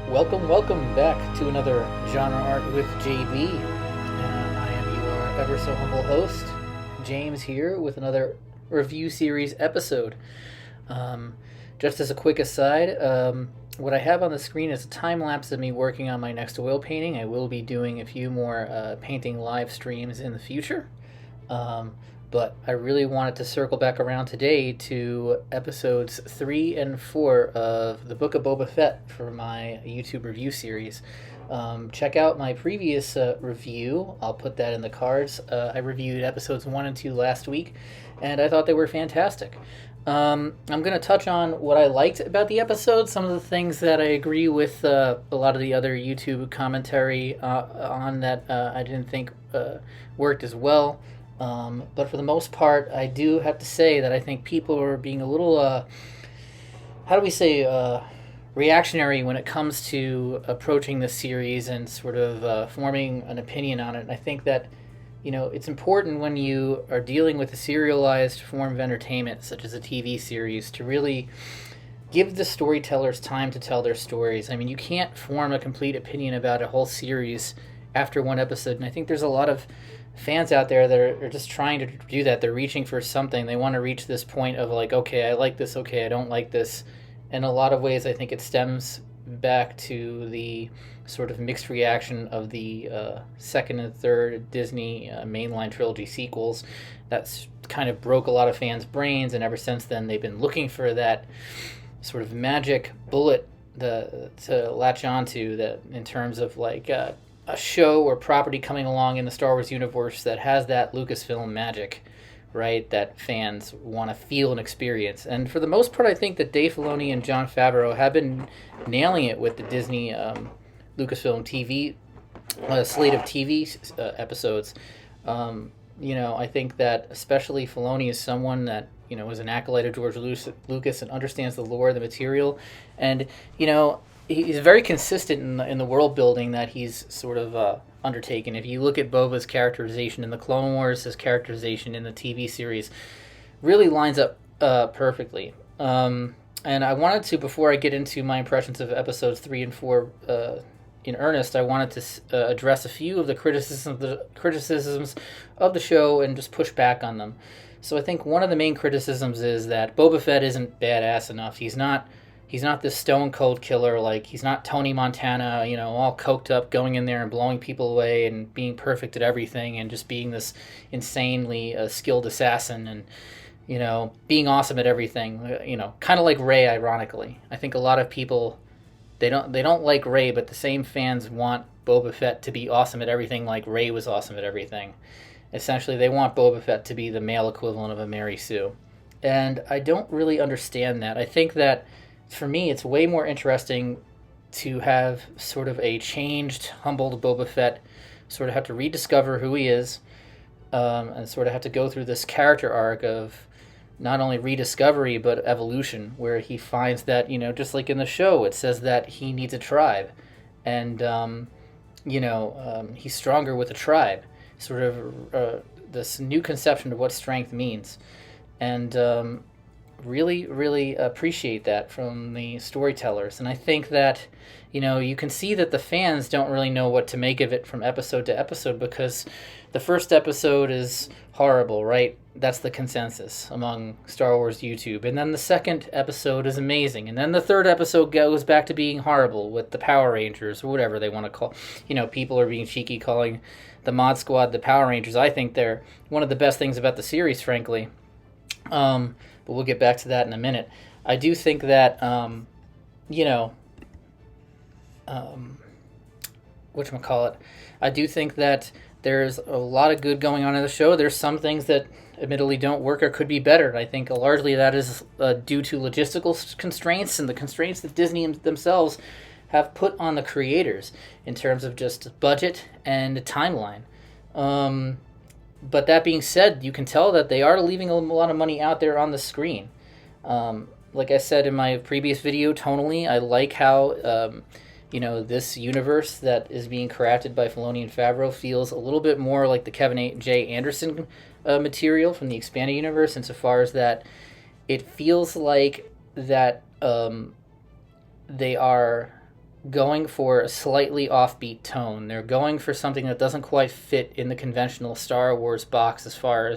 Welcome back to another Genre Art with JB. I am your ever so humble host, James, here with another review series episode. Just as a quick aside, what I have on the screen is a time lapse of me working on my next oil painting. I will be doing a few more painting live streams in the future. But I really wanted to circle back around today to episodes 3 and 4 of the Book of Boba Fett for my YouTube review series. Check out my previous review. I'll put that in the cards. I reviewed episodes 1 and 2 last week, and I thought they were fantastic. I'm going to touch on what I liked about the episode, some of the things that I agree with a lot of the other YouTube commentary on that I didn't think worked as well. But for the most part, I do have to say that I think people are being a little, reactionary when it comes to approaching this series and sort of forming an opinion on it. And I think that, it's important when you are dealing with a serialized form of entertainment, such as a TV series, to really give the storytellers time to tell their stories. I mean, you can't form a complete opinion about a whole series after one episode, and I think there's a lot of fans out there that are just trying to do that. They're reaching for something. They want to reach this point of like, okay, I like this, okay, I don't like this. In a lot of ways, I think it stems back to the sort of mixed reaction of the second and third Disney mainline trilogy sequels. That's kind of broke a lot of fans' brains, and ever since then, they've been looking for that sort of magic bullet to latch onto, that in terms of like a show or property coming along in the Star Wars universe that has that Lucasfilm magic, right, that fans want to feel and experience. And for the most part, I think that Dave Filoni and Jon Favreau have been nailing it with the Disney Lucasfilm TV slate of TV episodes. I think that especially Filoni is someone that, is an acolyte of George Lucas and understands the lore of the material. And, he's very consistent in the world building that he's sort of undertaken. If you look at Boba's characterization in the Clone Wars, his characterization in the TV series really lines up perfectly. And I wanted to, before I get into my impressions of episodes 3 and 4 in earnest, I wanted to address a few of the criticisms of the show and just push back on them. So I think one of the main criticisms is that Boba Fett isn't badass enough. He's not this stone cold killer. Like, he's not Tony Montana, all coked up, going in there and blowing people away and being perfect at everything and just being this insanely skilled assassin and, being awesome at everything. Kind of like Rey, ironically. I think a lot of people, they don't like Rey, but the same fans want Boba Fett to be awesome at everything like Rey was awesome at everything. Essentially, they want Boba Fett to be the male equivalent of a Mary Sue. And I don't really understand that. I think that, for me, it's way more interesting to have sort of a changed, humbled Boba Fett sort of have to rediscover who he is, and sort of have to go through this character arc of not only rediscovery but evolution, where he finds that, just like in the show, it says that he needs a tribe, and he's stronger with a tribe. Sort of this new conception of what strength means, and really, really appreciate that from the storytellers. And I think that, you can see that the fans don't really know what to make of it from episode to episode, because the first episode is horrible, right? That's the consensus among Star Wars YouTube. And then the second episode is amazing. And then the third episode goes back to being horrible with the Power Rangers, or whatever they want to call. People are being cheeky calling the Mod Squad the Power Rangers. I think they're one of the best things about the series, frankly. But we'll get back to that in a minute. I do think that, whatchamacallit, I do think that there's a lot of good going on in the show. There's some things that admittedly don't work or could be better. I think largely that is due to logistical constraints and the constraints that Disney themselves have put on the creators in terms of just budget and timeline. But that being said, you can tell that they are leaving a lot of money out there on the screen. Like I said in my previous video, tonally, I like how, this universe that is being crafted by Filoni and Favreau feels a little bit more like the Kevin J. Anderson material from the expanded universe, insofar as that it feels like that they are going for a slightly offbeat tone. They're going for something that doesn't quite fit in the conventional Star Wars box as far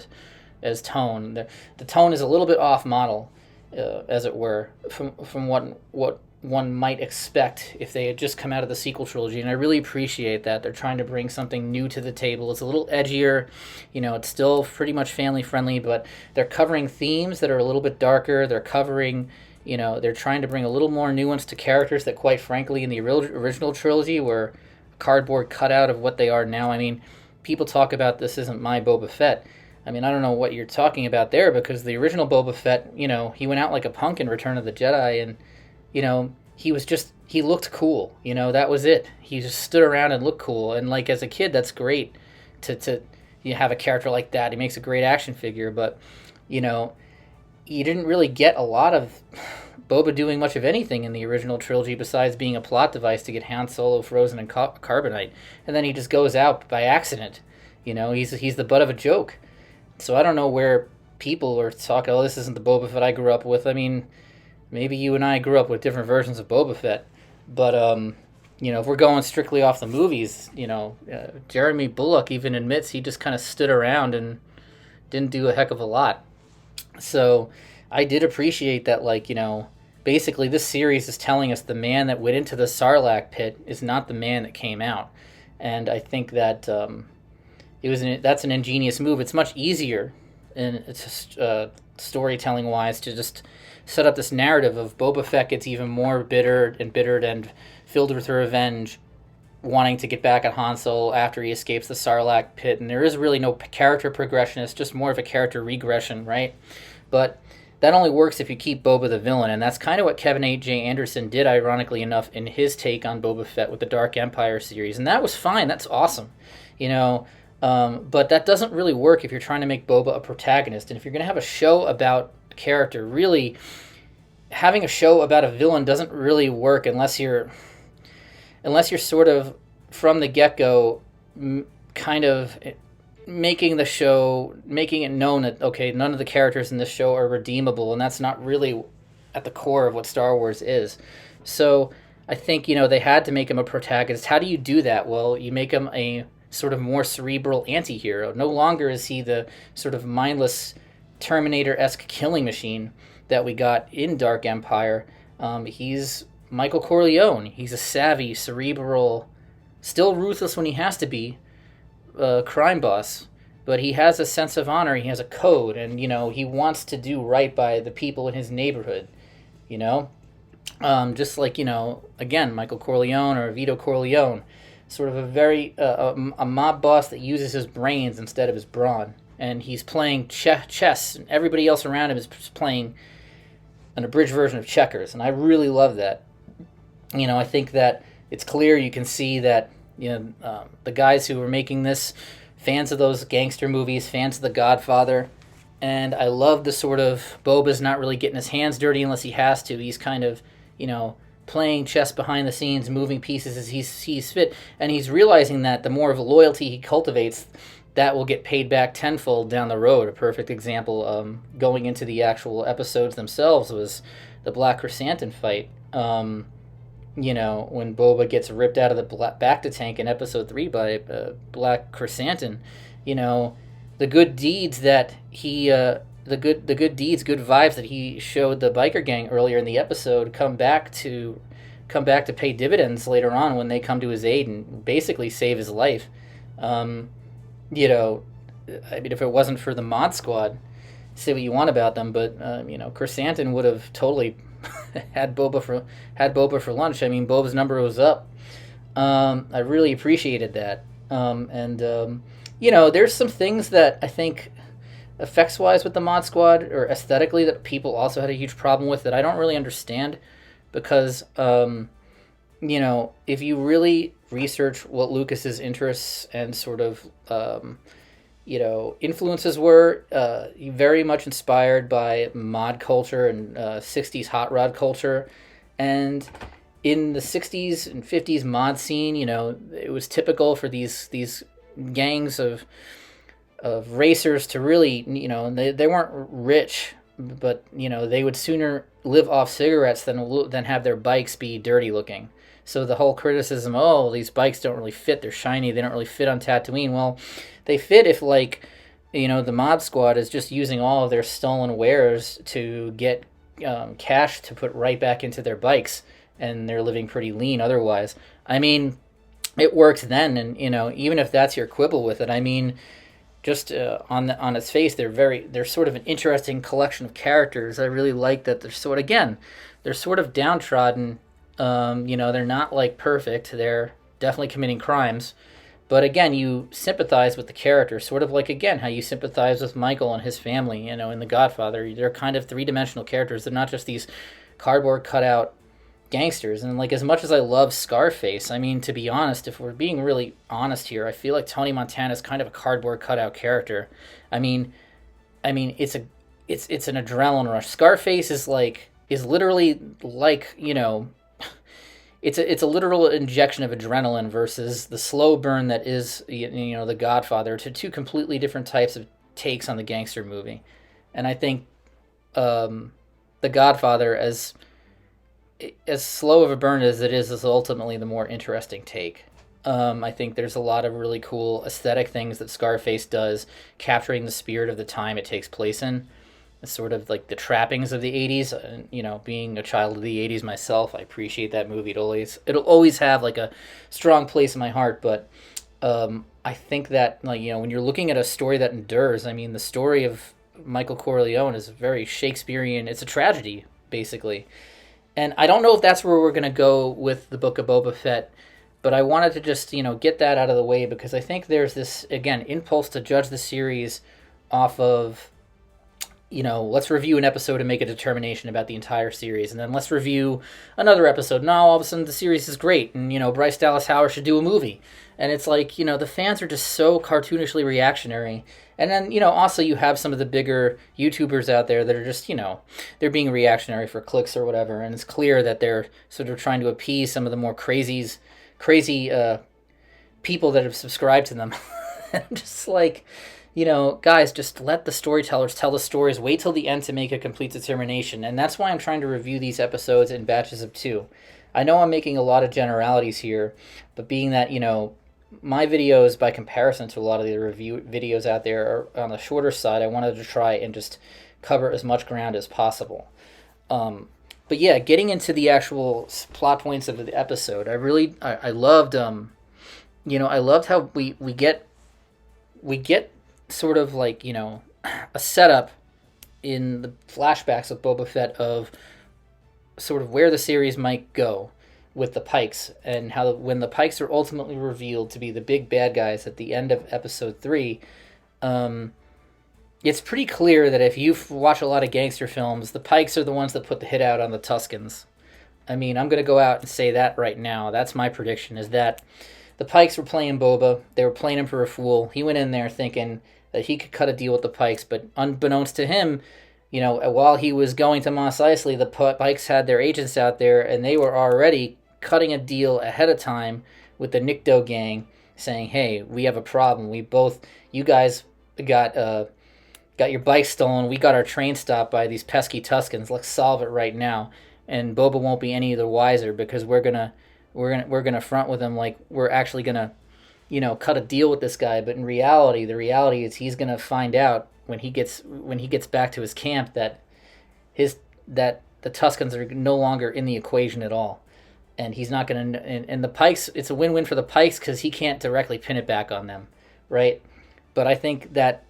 as tone. The tone is a little bit off model, as it were, from what one might expect if they had just come out of the sequel trilogy. And I really appreciate that they're trying to bring something new to the table. It's a little edgier, it's still pretty much family friendly, but they're covering themes that are a little bit darker. They're covering, they're trying to bring a little more nuance to characters that, quite frankly, in the original trilogy were cardboard cutout of what they are now. I mean, people talk about this isn't my Boba Fett. I mean, I don't know what you're talking about there, because the original Boba Fett, he went out like a punk in Return of the Jedi, and he looked cool. That was it. He just stood around and looked cool. And like, as a kid, that's great to have a character like that. He makes a great action figure, but you didn't really get a lot of Boba doing much of anything in the original trilogy besides being a plot device to get Han Solo frozen in carbonite. And then he just goes out by accident. He's the butt of a joke. So I don't know where people are talking, this isn't the Boba Fett I grew up with. I mean, maybe you and I grew up with different versions of Boba Fett, but if we're going strictly off the movies, Jeremy Bulloch even admits he just kind of stood around and didn't do a heck of a lot. So I did appreciate that, basically this series is telling us the man that went into the Sarlacc pit is not the man that came out, and I think that that's an ingenious move. It's much easier, and it's storytelling wise, to just set up this narrative of Boba Fett gets even more bittered and filled with revenge, wanting to get back at Han Solo after he escapes the Sarlacc pit. And there is really no character progression. It's just more of a character regression, right? But that only works if you keep Boba the villain, and that's kind of what Kevin A.J. Anderson did, ironically enough, in his take on Boba Fett with the Dark Empire series. And that was fine. That's awesome. But that doesn't really work if you're trying to make Boba a protagonist. And if you're going to have a show about a character, really having a show about a villain doesn't really work unless you're sort of from the get-go kind of making it known that, okay, none of the characters in this show are redeemable, and that's not really at the core of what Star Wars is. So I think, they had to make him a protagonist. How do you do that? Well, you make him a sort of more cerebral anti-hero. No longer is he the sort of mindless Terminator-esque killing machine that we got in Dark Empire. He's Michael Corleone. He's a savvy, cerebral, still ruthless when he has to be, crime boss, but he has a sense of honor. He has a code, and he wants to do right by the people in his neighborhood. Just like again, Michael Corleone or Vito Corleone, sort of a very a mob boss that uses his brains instead of his brawn, and he's playing chess, and everybody else around him is playing an abridged version of checkers, and I really love that. I think that it's clear. You can see that the guys who were making this, fans of those gangster movies, fans of The Godfather, and I love the sort of Boba's not really getting his hands dirty unless he has to. He's kind of, playing chess behind the scenes, moving pieces as he sees fit, and he's realizing that the more of a loyalty he cultivates, that will get paid back tenfold down the road. A perfect example, going into the actual episodes themselves, was the Black Chrysanthemum fight. When Boba gets ripped out of the Bacta tank in Episode 3 by Black Chrysanthemum, the good deeds that he, good vibes that he showed the biker gang earlier in the episode come back to pay dividends later on when they come to his aid and basically save his life. If it wasn't for the Mod Squad, say what you want about them, but Chrysanthemum would have totally had Boba for lunch. I mean, Boba's number was up. I really appreciated that. There's some things that I think effects-wise with the Mod Squad, or aesthetically, that people also had a huge problem with that I don't really understand, because if you really research what Lucas's interests and sort of influences were, very much inspired by mod culture and 60s hot rod culture, and in the 60s and 50s mod scene, it was typical for these gangs of racers to really, they weren't rich but they would sooner live off cigarettes than have their bikes be dirty looking. So the whole criticism, oh, these bikes don't really fit, they're shiny, they don't really fit on Tatooine. Well, they fit if, like, the Mob Squad is just using all of their stolen wares to get cash to put right back into their bikes, and they're living pretty lean otherwise. I mean, it works then, and even if that's your quibble with it, I mean, just on its face, they're sort of an interesting collection of characters. I really like that they're sort of downtrodden. They're not like perfect. They're definitely committing crimes. But again, you sympathize with the character, sort of like, again, how you sympathize with Michael and his family, in The Godfather. They're kind of three-dimensional characters. They're not just these cardboard cutout gangsters. And, like, as much as I love Scarface, I mean, to be honest, if we're being really honest here, I feel like Tony Montana is kind of a cardboard cutout character. I mean, it's an adrenaline rush. Scarface is literally like, it's a literal injection of adrenaline versus the slow burn that is The Godfather, to two completely different types of takes on the gangster movie. And I think The Godfather, as slow of a burn as it is ultimately the more interesting take. I think there's a lot of really cool aesthetic things that Scarface does, capturing the spirit of the time it takes place in. It's sort of like the trappings of the 80s. Being a child of the 80s myself, I appreciate that movie. It'll always have like a strong place in my heart. But I think that when you're looking at a story that endures, I mean, the story of Michael Corleone is very Shakespearean. It's a tragedy, basically. And I don't know if that's where we're going to go with the Book of Boba Fett, but I wanted to just, get that out of the way, because I think there's this, again, impulse to judge the series off of, let's review an episode and make a determination about the entire series, and then let's review another episode. Now, all of a sudden, the series is great, and, Bryce Dallas Howard should do a movie. And it's like, the fans are just so cartoonishly reactionary. And then, also you have some of the bigger YouTubers out there that are just, they're being reactionary for clicks or whatever. And it's clear that they're sort of trying to appease some of the more crazy people that have subscribed to them. I'm just like, guys, just let the storytellers tell the stories. Wait till the end to make a complete determination. And that's why I'm trying to review these episodes in batches of 2. I know I'm making a lot of generalities here, but being that, my videos, by comparison to a lot of the review videos out there, are on the shorter side, I wanted to try and just cover as much ground as possible. But yeah, getting into the actual plot points of the episode, I loved, I loved how we get sort of like, a setup in the flashbacks of Boba Fett of sort of where the series might go with the Pikes, and how when the Pikes are ultimately revealed to be the big bad guys at the end of episode 3, it's pretty clear that if you watch a lot of gangster films, the Pikes are the ones that put the hit out on the Tuscans. I mean, I'm going to go out and say that right now. That's my prediction, is that the Pikes were playing Boba. They were playing him for a fool. He went in there thinking that he could cut a deal with the Pikes, but unbeknownst to him, while he was going to Mos Eisley, the Pikes had their agents out there, and they were already cutting a deal ahead of time with the Nikto gang, saying, hey, we have a problem. You guys got your bike stolen. We got our train stopped by these pesky Tuscans. Let's solve it right now. And Boba won't be any the wiser, because we're gonna front with him like we're actually gonna, cut a deal with this guy. But in reality, the reality is he's gonna find out when he gets back to his camp that the Tuscans are no longer in the equation at all. And he's not going to... And the Pikes, it's a win-win for the Pikes because he can't directly pin it back on them, right? But I think that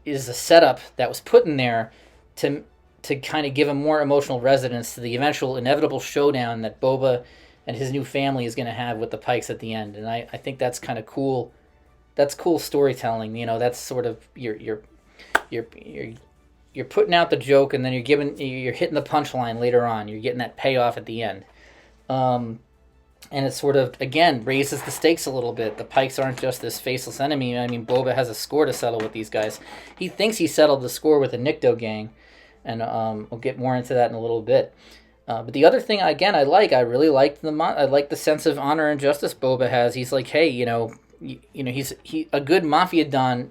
is a setup that was put in there to kind of give a more emotional resonance to the eventual inevitable showdown that Boba and his new family is going to have with the Pikes at the end. And I think that's kind of cool. That's cool storytelling. That's sort of... You're putting out the joke, and then you're hitting the punchline later on. You're getting that payoff at the end. And it sort of, again, raises the stakes a little bit. The Pikes aren't just this faceless enemy. I mean, Boba has a score to settle with these guys. He thinks he settled the score with the Nikto gang, and we'll get more into that in a little bit. But the other thing, again, I really liked the sense of honor and justice Boba has. He's like, hey, he's a good mafia don,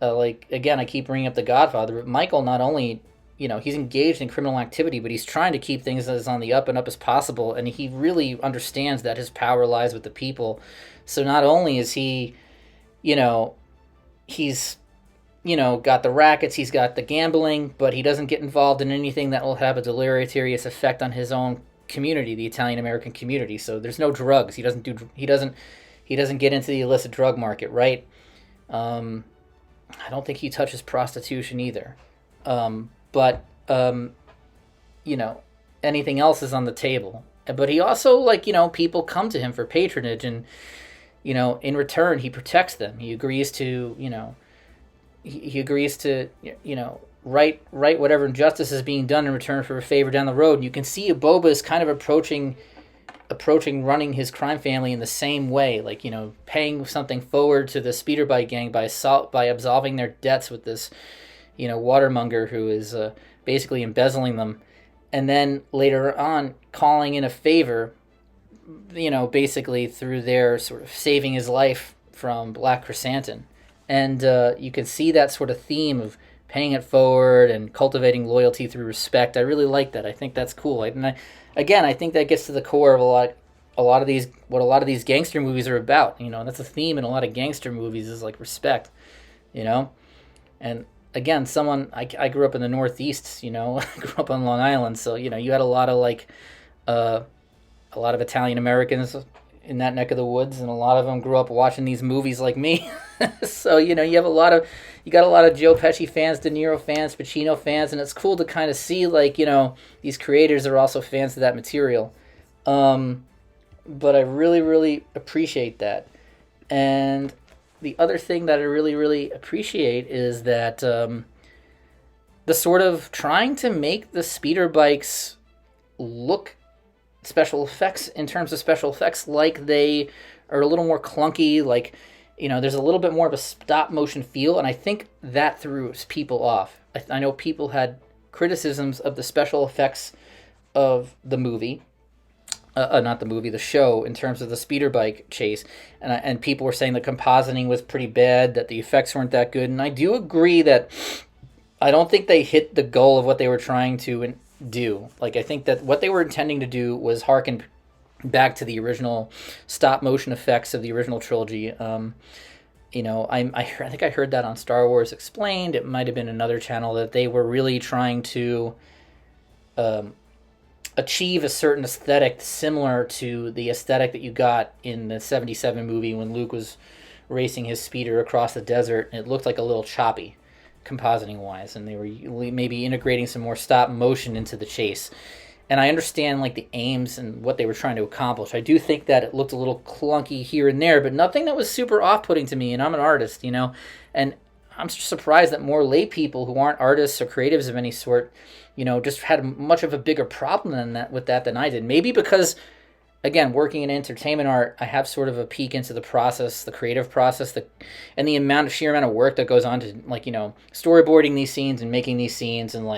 like, again, I keep bringing up The Godfather, but Michael not only, he's engaged in criminal activity, but he's trying to keep things as on the up and up as possible, and he really understands that his power lies with the people. So not only is he, he's, got the rackets, he's got the gambling, but he doesn't get involved in anything that will have a deleterious effect on his own community, the Italian American community. So there's no drugs. He doesn't get into the illicit drug market, right? I don't think he touches prostitution either. But anything else is on the table. But he also, people come to him for patronage, and, in return, he protects them. He agrees to, he agrees to, right whatever injustice is being done in return for a favor down the road. And you can see Boba is kind of approaching running his crime family in the same way, paying something forward to the speeder bike gang by absolving their debts with this, watermonger who is basically embezzling them, and then later on calling in a favor, basically through their sort of saving his life from Black Chrysanthemum. And you can see that sort of theme of paying it forward and cultivating loyalty through respect. I really like that. I think that's cool. I think that gets to the core of what a lot of these gangster movies are about. That's a theme in a lot of gangster movies, is like respect. And again, I grew up in the Northeast. I grew up on Long Island, so you had a lot of Italian Americans in that neck of the woods, and a lot of them grew up watching these movies like me. So you got a lot of Joe Pesci fans, De Niro fans, Pacino fans, and it's cool to kind of see these creators are also fans of that material. But I really, really appreciate that. And the other thing that I really, really appreciate is that the sort of trying to make the speeder bikes look special effects, in terms of special effects, like they are a little more clunky, there's a little bit more of a stop motion feel, and I think that threw people off. I know people had criticisms of the special effects of the movie, not the movie, the show, in terms of the speeder bike chase, and people were saying the compositing was pretty bad, that the effects weren't that good, and I do agree that I don't think they hit the goal of what they were trying to do. I think that what they were intending to do was harken back to the original stop motion effects of the original trilogy. I think I heard that on Star Wars Explained. It might have been another channel, that they were really trying to achieve a certain aesthetic similar to the aesthetic that you got in the 77 movie when Luke was racing his speeder across the desert, and it looked like a little choppy compositing wise, and they were maybe integrating some more stop motion into the chase. And I understand the aims and what they were trying to accomplish. I do think that it looked a little clunky here and there, but nothing that was super off-putting to me, and I'm an artist, and I'm surprised that more lay people who aren't artists or creatives of any sort, just had much of a bigger problem with that than I did. Maybe because, again, working in entertainment art, I have sort of a peek into the process, the creative process, and the sheer amount of work that goes on to, storyboarding these scenes and making these scenes, and,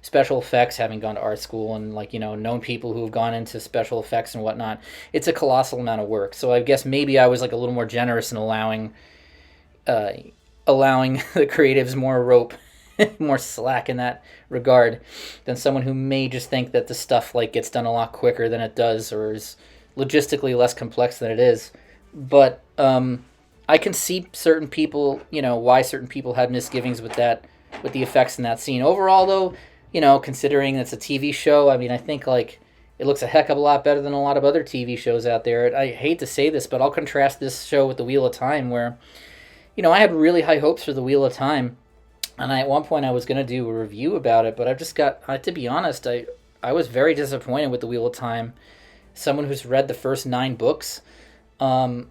special effects, having gone to art school, and, known people who have gone into special effects and whatnot. It's a colossal amount of work. So I guess maybe I was, a little more generous in allowing the creatives more rope, more slack in that regard, than someone who may just think that the stuff gets done a lot quicker than it does, or is logistically less complex than it is. But I can see certain people, why certain people had misgivings with the effects in that scene. Overall, though, considering it's a TV show, I think it looks a heck of a lot better than a lot of other TV shows out there. I hate to say this, but I'll contrast this show with The Wheel of Time, where I had really high hopes for The Wheel of Time. And at one point I was going to do a review about it, but I've just got, to be honest, I was very disappointed with The Wheel of Time. Someone who's read the first 9 books, I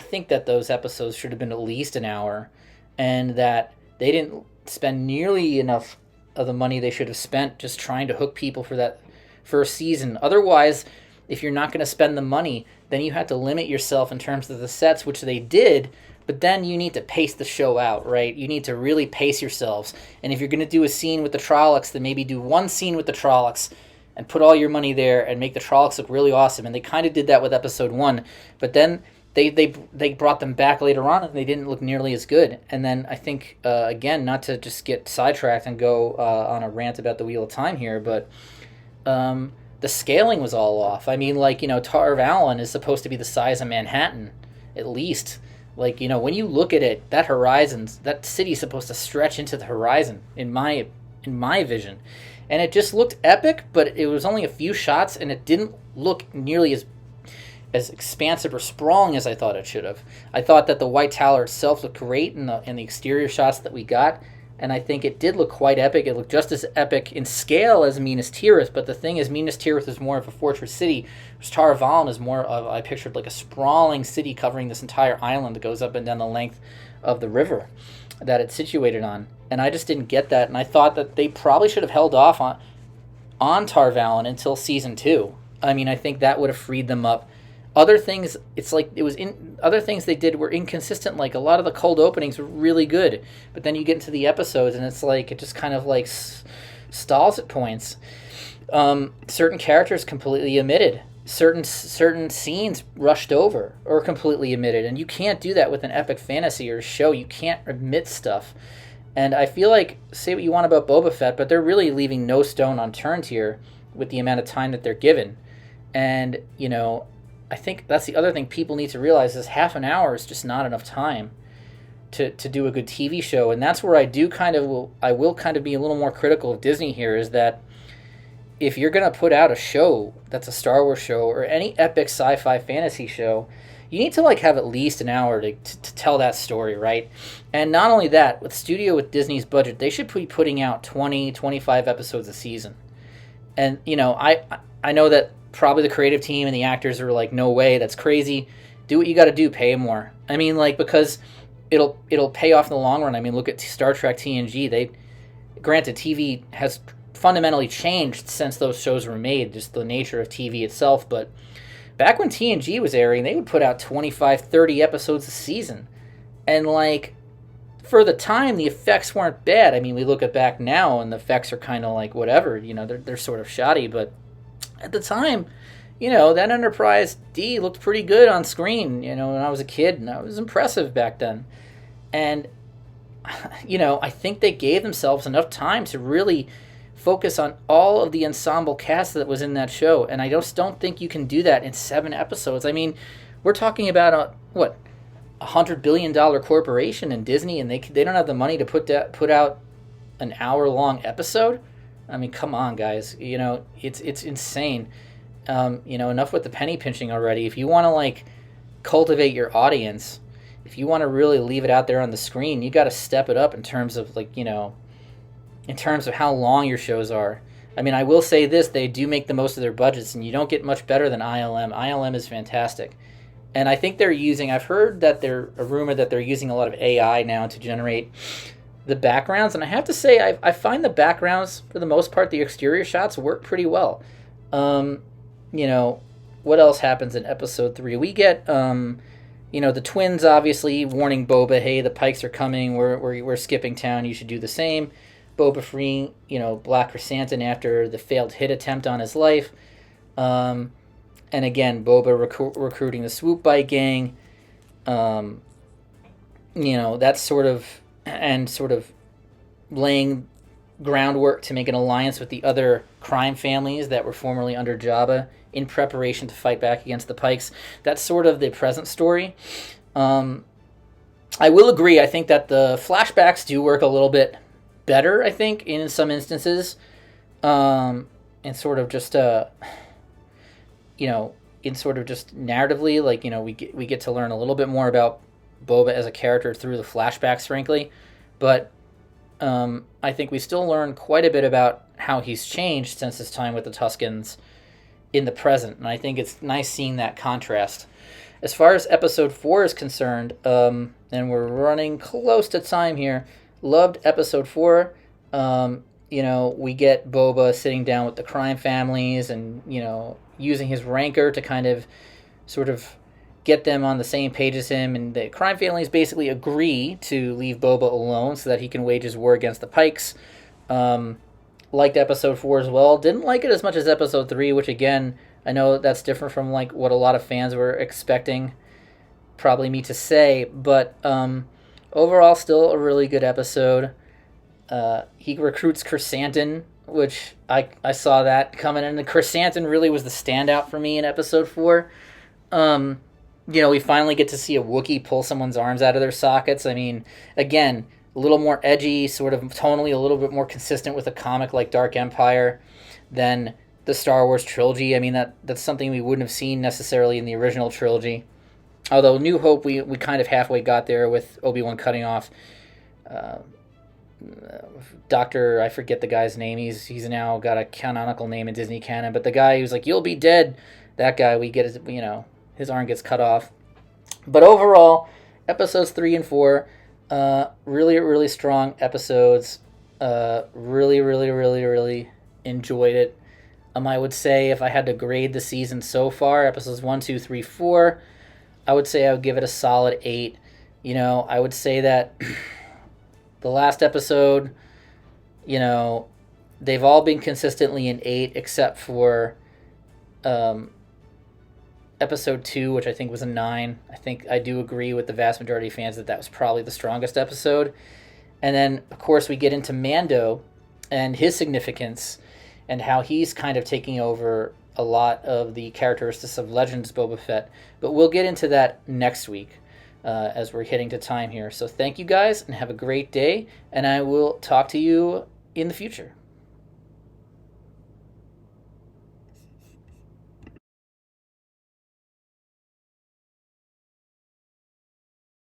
think that those episodes should have been at least an hour, and that they didn't spend nearly enough of the money they should have spent just trying to hook people for that first season. Otherwise, if you're not going to spend the money, then you have to limit yourself in terms of the sets, which they did. But then you need to pace the show out, right? You need to really pace yourselves. And if you're going to do a scene with the Trollocs, then maybe do one scene with the Trollocs and put all your money there and make the Trollocs look really awesome. And they kind of did that with episode 1. But then they brought them back later on, and they didn't look nearly as good. And then I think, again, not to just get sidetracked and go on a rant about the Wheel of Time here, but the scaling was all off. I mean, like, Tar Valon is supposed to be the size of Manhattan, at least. Like, when you look at it, that city's supposed to stretch into the horizon, in my vision. And it just looked epic, but it was only a few shots, and it didn't look nearly as expansive or sprawling as I thought it should have. I thought that the White Tower itself looked great in the exterior shots that we got, and I think it did look quite epic. It looked just as epic in scale as Minas Tirith, but the thing is, Minas Tirith is more of a fortress city, whereas Tar Valon is more of, I pictured like a sprawling city covering this entire island that goes up and down the length of the river that it's situated on. And I just didn't get that, and I thought that they probably should have held off on Tar Valon until season 2. I mean, I think that would have freed them up. Other things, other things they did were inconsistent. Like, a lot of the cold openings were really good, but then you get into the episodes and it's like, it just kind of like stalls at points. Certain characters completely omitted. Certain scenes rushed over or completely omitted, and you can't do that with an epic fantasy or show. You can't omit stuff. And I feel like, say what you want about Boba Fett, but they're really leaving no stone unturned here with the amount of time that they're given. And, I think that's the other thing people need to realize is half an hour is just not enough time to do a good TV show. And that's where I will kind of be a little more critical of Disney here, is that if you're going to put out a show that's a Star Wars show or any epic sci-fi fantasy show, you need to have at least an hour to tell that story, right? And not only that, with Disney's budget, they should be putting out 20, 25 episodes a season. And, I know that probably the creative team and the actors are like, no way, that's crazy. Do what you got to do, pay more. I mean, because it'll pay off in the long run. I mean, look at Star Trek TNG. Granted, TV has fundamentally changed since those shows were made, just the nature of TV itself, but back when TNG was airing, they would put out 25, 30 episodes a season. And, for the time, the effects weren't bad. I mean, we look back now, and the effects are kind of whatever. They're sort of shoddy, but at the time, that Enterprise D looked pretty good on screen, when I was a kid, and that was impressive back then. And, I think they gave themselves enough time to really focus on all of the ensemble cast that was in that show, and I just don't think you can do that in 7 episodes. I mean, we're talking about $100 billion corporation in Disney, and they don't have the money to put out an hour-long episode? I mean, come on, guys. It's insane. Enough with the penny pinching already. If you want to, cultivate your audience, if you want to really leave it out there on the screen, you got to step it up in terms of, in terms of how long your shows are. I mean, I will say this, they do make the most of their budgets, and you don't get much better than ILM. ILM is fantastic. And I think I've heard that a rumor that they're using a lot of AI now to generate the backgrounds, and I have to say, I find the backgrounds, for the most part, the exterior shots work pretty well. What else happens in Episode 3? We get, the twins, obviously, warning Boba, hey, the Pikes are coming, we're skipping town, you should do the same. Boba freeing, Black Chrysanthemum after the failed hit attempt on his life. And again, Boba recruiting the Swoop Bike gang. That's sort of laying groundwork to make an alliance with the other crime families that were formerly under Jabba in preparation to fight back against the Pikes. That's sort of the present story. I will agree, I think that the flashbacks do work a little bit better, I think, in some instances. And sort of just, in sort of just narratively, we get to learn a little bit more about Boba as a character through the flashbacks, frankly. But I think we still learn quite a bit about how he's changed since his time with the Tuskens in the present. And I think it's nice seeing that contrast. As far as Episode 4 is concerned, and we're running close to time here, loved Episode 4. We get Boba sitting down with the crime families and, using his rancor to kind of sort of get them on the same page as him, and the crime families basically agree to leave Boba alone so that he can wage his war against the Pikes. Liked Episode 4 as well. Didn't like it as much as Episode 3, which again, I know that's different from what a lot of fans were expecting. probably me to say, but overall, still a really good episode. He recruits Chrysanthemum, which I saw that coming in. And Chrysanthemum really was the standout for me in episode 4. We finally get to see a Wookiee pull someone's arms out of their sockets. I mean, again, a little more edgy, sort of tonally a little bit more consistent with a comic like Dark Empire than the Star Wars trilogy. I mean, that's something we wouldn't have seen necessarily in the original trilogy. Although New Hope, we kind of halfway got there with Obi-Wan cutting off Doctor, I forget the guy's name. He's now got a canonical name in Disney canon, but the guy who's like, "You'll be dead." That guy, we get his arm gets cut off. But overall, episodes 3 and 4, really, really strong episodes. Really, really, really, really enjoyed it. I would say if I had to grade the season so far, episodes 1, 2, 3, 4, I would say I would give it a solid 8. I would say that the last episode, they've all been consistently an 8 except for episode 2, which I think was a 9. I think I do agree with the vast majority of fans that was probably the strongest episode. And then, of course, we get into Mando and his significance and how he's kind of taking over a lot of the characteristics of Legends Boba Fett. But we'll get into that next week as we're hitting to time here. So thank you guys and have a great day, and I will talk to you in the future.